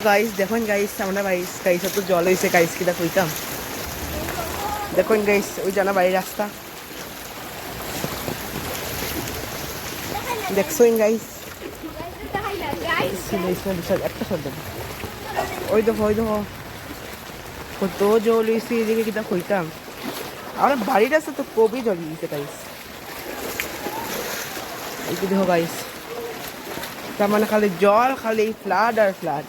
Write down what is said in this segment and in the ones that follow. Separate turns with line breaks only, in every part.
guys দেখুন guys আমরা guys তো জল হয়েছে গাইস কিটা কইতাম দেখুন গাইস ওই জানা বাড়ির রাস্তা দেখছুন গাইস একটা শব্দ ওই দেখো কত জল হয়েছে এদিকে কিটা কইতাম আমরা বাড়ির রাস্তা তো খুবই জল হয়েছে গাইস এই দেখো গাইস তার মানে খালি জল খালি ফ্লাড আর ফ্লাড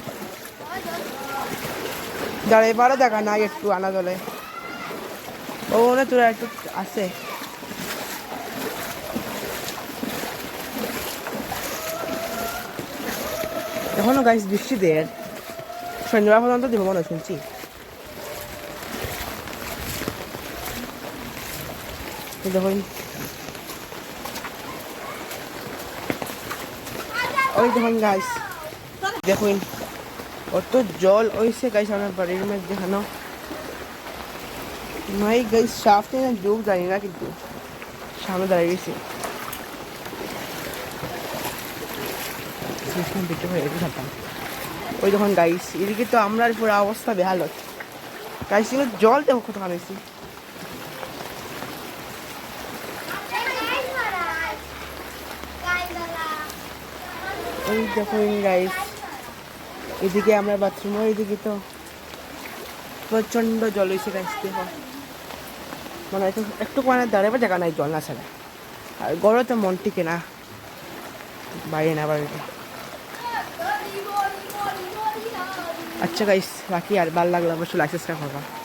দাঁড়া এবারও দেখা নাই একটু আনা জলে ও না তোরা একটু আছে এখনো গাইস বৃষ্টি দেয় শনিবার পর্যন্ত দিব মনে শুনছি দেখুন ওই দেখুন গাইস দেখুন অত জল হয়েছে গাইস আমার বাড়ির মধ্যে দেখানো নাই গাইস সাফতে না ডুব জানি না কিন্তু সামনে দাঁড়িয়ে গেছে ওই দেখুন গাইস এদিকে তো আমরা পুরো অবস্থা বেহাল হচ্ছে গাইস জল দেখো কত খামেছি ওই দেখুন গাইস এদিকে আমরা বাথরুমও এদিকে তো প্রচন্ড জল হয়েছে গাইস দেখো মানে একটু মানে দাঁড়াবে জায়গা নাই জল না ছাড়া আর গড়ে তো মন টিকে না বাইরে না বাড়িতে আচ্ছা গাইস বাকি আর ভালো লাগলো অবশ্যই লাইক সাবস্ক্রাইব করবা